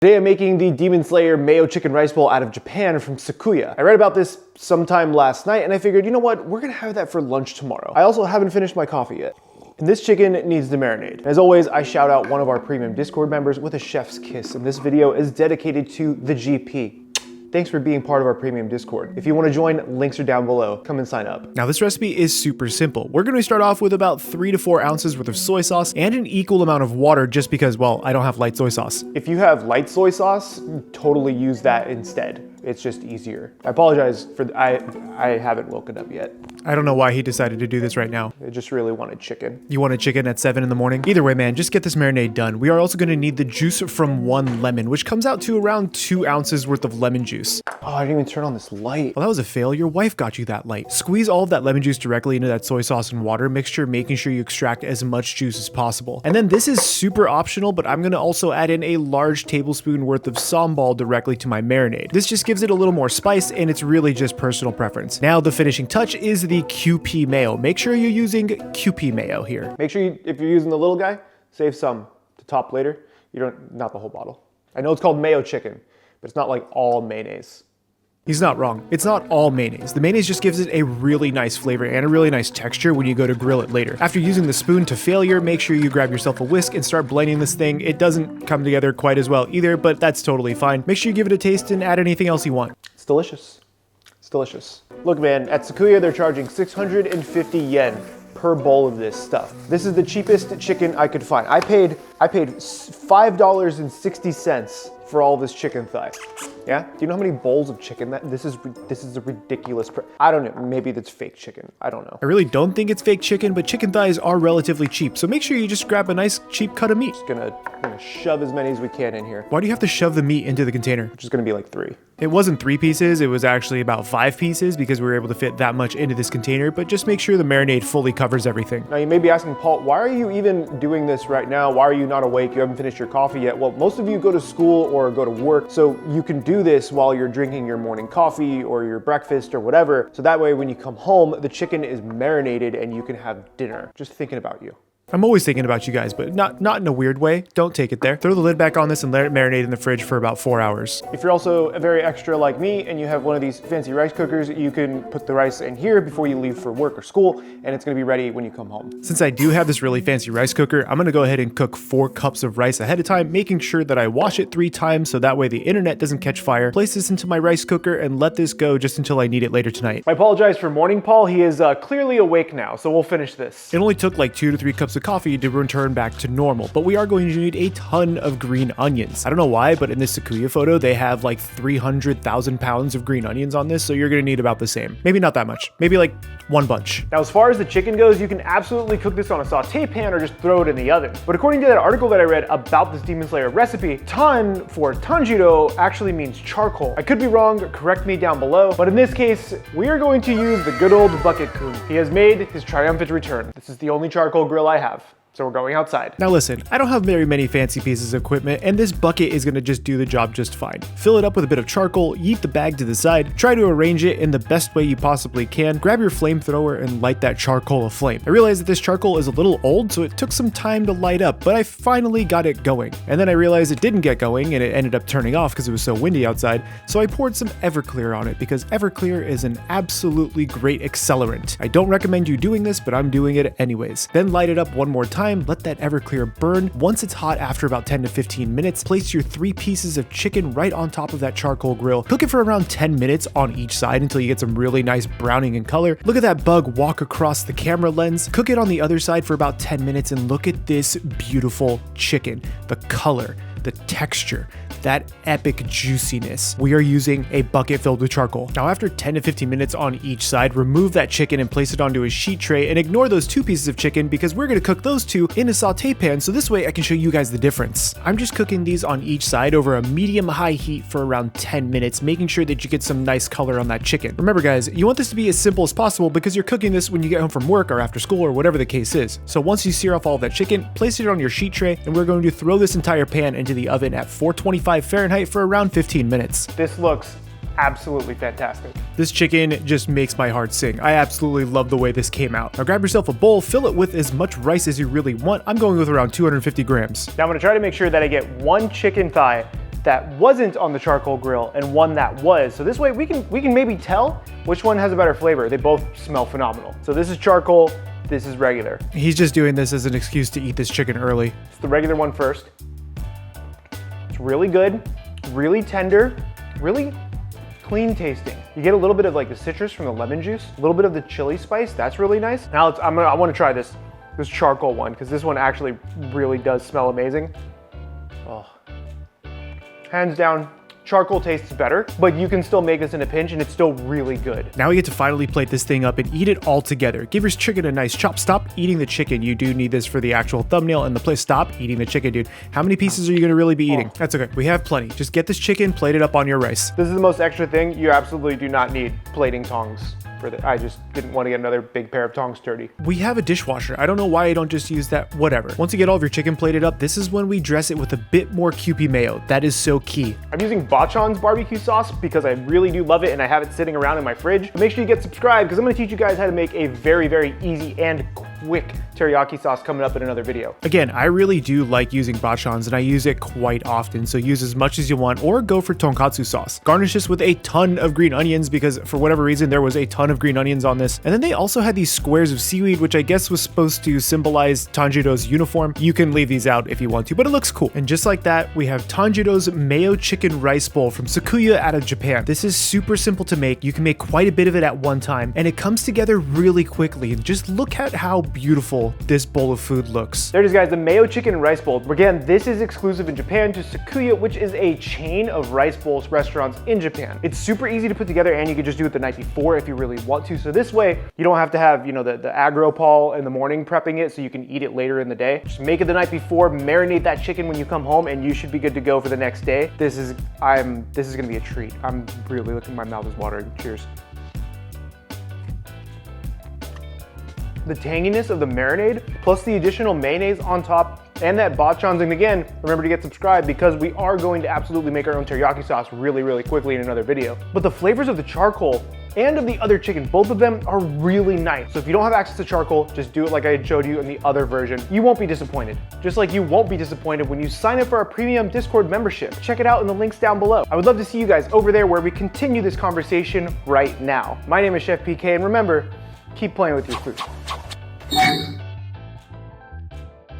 Today I'm making the Demon Slayer Mayo Chicken Rice Bowl out of Japan from Sukiya. I read about this sometime last night and I figured, you know what, we're gonna have that for lunch tomorrow. I also haven't finished my coffee yet. And this chicken needs the marinade. As always, I shout out one of our premium Discord members with a chef's kiss, and this video is dedicated to the GP. Thanks for being part of our premium Discord. If you want to join, links are down below. Come and sign up. Now this recipe is super simple. We're going to start off with about 3 to 4 ounces worth of soy sauce and an equal amount of water just because, well, I don't have light soy sauce. If you have light soy sauce, totally use that instead. It's just easier. I apologize for, I haven't woken up yet. I don't know why he decided to do this right now. I just really wanted chicken. You wanted chicken at 7 in the morning? Either way, man, just get this marinade done. We are also gonna need the juice from 1 lemon, which comes out to around 2 ounces worth of lemon juice. Oh, I didn't even turn on this light. Well, that was a fail. Your wife got you that light. Squeeze all of that lemon juice directly into that soy sauce and water mixture, making sure you extract as much juice as possible. And then this is super optional, but I'm gonna also add in a large tablespoon worth of sambal directly to my marinade. This just gives it a little more spice, and it's really just personal preference. Now the finishing touch is the Kewpie Mayo. Make sure you're using Kewpie Mayo here. Make sure if you're using the little guy, save some to top later. Not the whole bottle. I know it's called mayo chicken, but it's not like all mayonnaise. He's not wrong. It's not all mayonnaise. The mayonnaise just gives it a really nice flavor and a really nice texture when you go to grill it later. After using the spoon to failure, make sure you grab yourself a whisk and start blending this thing. It doesn't come together quite as well either, but that's totally fine. Make sure you give it a taste and add anything else you want. It's delicious. It's delicious. Look, man, at Sukiya, they're charging 650 yen per bowl of this stuff. This is the cheapest chicken I could find. I paid $5.60 for all this chicken thigh. Yeah? Do you know how many bowls of chicken this is a ridiculous I don't know, maybe that's fake chicken. I don't know. I really don't think it's fake chicken, but chicken thighs are relatively cheap, so make sure you just grab a nice cheap cut of meat. Just gonna shove as many as we can in here. Why do you have to shove the meat into the container? Which is gonna be like 3. It wasn't 3 pieces, it was actually about 5 pieces because we were able to fit that much into this container, but just make sure the marinade fully covers everything. Now you may be asking, Paul, why are you even doing this right now? Why are you not awake? You haven't finished your coffee yet. Well, most of you go to school or go to work, so you can do this while you're drinking your morning coffee or your breakfast or whatever. So that way when you come home, the chicken is marinated and you can have dinner. Just thinking about you. I'm always thinking about you guys, but not in a weird way. Don't take it there. Throw the lid back on this and let it marinate in the fridge for about 4 hours. If you're also a very extra like me and you have one of these fancy rice cookers, you can put the rice in here before you leave for work or school, and it's gonna be ready when you come home. Since I do have this really fancy rice cooker, I'm gonna go ahead and cook 4 cups of rice ahead of time, making sure that I wash it 3 times so that way the internet doesn't catch fire. Place this into my rice cooker and let this go just until I need it later tonight. I apologize for morning Paul. He is clearly awake now, so we'll finish this. It only took like 2 to 3 cups of coffee to return back to normal, but we are going to need a ton of green onions. I don't know why, but in this Sukiya photo, they have like 300,000 pounds of green onions on this, so you're gonna need about the same. Maybe not that much, maybe like 1 bunch. Now, as far as the chicken goes, you can absolutely cook this on a saute pan or just throw it in the oven. But according to that article that I read about this Demon Slayer recipe, tan for Tanjiro actually means charcoal. I could be wrong, correct me down below, but in this case, we are going to use the good old bucket-kun. He has made his triumphant return. This is the only charcoal grill I have. So we're going outside. Now listen, I don't have very many fancy pieces of equipment, and this bucket is gonna just do the job just fine. Fill it up with a bit of charcoal, yeet the bag to the side, try to arrange it in the best way you possibly can, grab your flamethrower and light that charcoal aflame. I realized that this charcoal is a little old, so it took some time to light up, but I finally got it going. And then I realized it didn't get going, and it ended up turning off because it was so windy outside, so I poured some Everclear on it because Everclear is an absolutely great accelerant. I don't recommend you doing this, but I'm doing it anyways. Then light it up one more time, let that Everclear burn. Once it's hot after about 10 to 15 minutes, place your 3 pieces of chicken right on top of that charcoal grill. Cook it for around 10 minutes on each side until you get some really nice browning in color. Look at that bug walk across the camera lens. Cook it on the other side for about 10 minutes and look at this beautiful chicken. The color, the texture, that epic juiciness. We are using a bucket filled with charcoal. Now after 10 to 15 minutes on each side, remove that chicken and place it onto a sheet tray and ignore those 2 pieces of chicken because we're gonna cook those 2 in a saute pan, so this way I can show you guys the difference. I'm just cooking these on each side over a medium-high heat for around 10 minutes, making sure that you get some nice color on that chicken. Remember guys, you want this to be as simple as possible because you're cooking this when you get home from work or after school or whatever the case is. So once you sear off all of that chicken, place it on your sheet tray and we're going to throw this entire pan into the oven at 425 Fahrenheit for around 15 minutes. This looks absolutely fantastic. This chicken just makes my heart sing. I absolutely love the way this came out. Now grab yourself a bowl, fill it with as much rice as you really want. I'm going with around 250 grams. Now I'm gonna try to make sure that I get 1 chicken thigh that wasn't on the charcoal grill and one that was. So this way we can maybe tell which one has a better flavor. They both smell phenomenal. So this is charcoal, this is regular. He's just doing this as an excuse to eat this chicken early. It's the regular one first. It's really good, really tender, really clean tasting. You get a little bit of like the citrus from the lemon juice, a little bit of the chili spice. That's really nice. Now I want to try this charcoal one because this one actually really does smell amazing. Oh, hands down, charcoal tastes better, but you can still make this in a pinch and it's still really good. Now we get to finally plate this thing up and eat it all together. Give your chicken a nice chop. Stop eating the chicken. You do need this for the actual thumbnail and the place. Stop eating the chicken, dude. How many pieces are you gonna really be eating? That's okay. We have plenty. Just get this chicken, plate it up on your rice. This is the most extra thing. You absolutely do not need plating tongs. I just didn't want to get another big pair of tongs dirty. We have a dishwasher. I don't know why I don't just use that. Whatever. Once you get all of your chicken plated up, this is when we dress it with a bit more Kewpie Mayo. That is so key. I'm using Bachaans BBQ sauce because I really do love it and I have it sitting around in my fridge. But make sure you get subscribed because I'm going to teach you guys how to make a very, very easy and quick teriyaki sauce coming up in another video. Again, I really do like using Bachaans and I use it quite often, so use as much as you want or go for Tonkatsu sauce. Garnish this with a ton of green onions because for whatever reason there was a ton of green onions on this. And then they also had these squares of seaweed, which I guess was supposed to symbolize Tanjiro's uniform. You can leave these out if you want to, but it looks cool. And just like that, we have Tanjiro's mayo chicken rice bowl from Sukiya out of Japan. This is super simple to make. You can make quite a bit of it at one time and it comes together really quickly. And just look at how beautiful this bowl of food looks. There it is, guys, the mayo chicken rice bowl. Again, this is exclusive in Japan to Sukiya, which is a chain of rice bowls restaurants in Japan. It's super easy to put together and you can just do it the night before if you really want to. So this way you don't have to have, you know, the aggro Paul in the morning prepping it so you can eat it later in the day. Just make it the night before, marinate that chicken when you come home and you should be good to go for the next day. This is gonna be a treat. I'm really looking, my mouth is watering. Cheers. The tanginess of the marinade plus the additional mayonnaise on top and that Bachaans. And again, remember to get subscribed because we are going to absolutely make our own teriyaki sauce really, really quickly in another video. But the flavors of the charcoal and of the other chicken, both of them are really nice. So if you don't have access to charcoal, just do it like I had showed you in the other version. You won't be disappointed. Just like you won't be disappointed when you sign up for our premium Discord membership. Check it out in the links down below. I would love to see you guys over there where we continue this conversation right now. My name is Chef PK, and remember, keep playing with your food.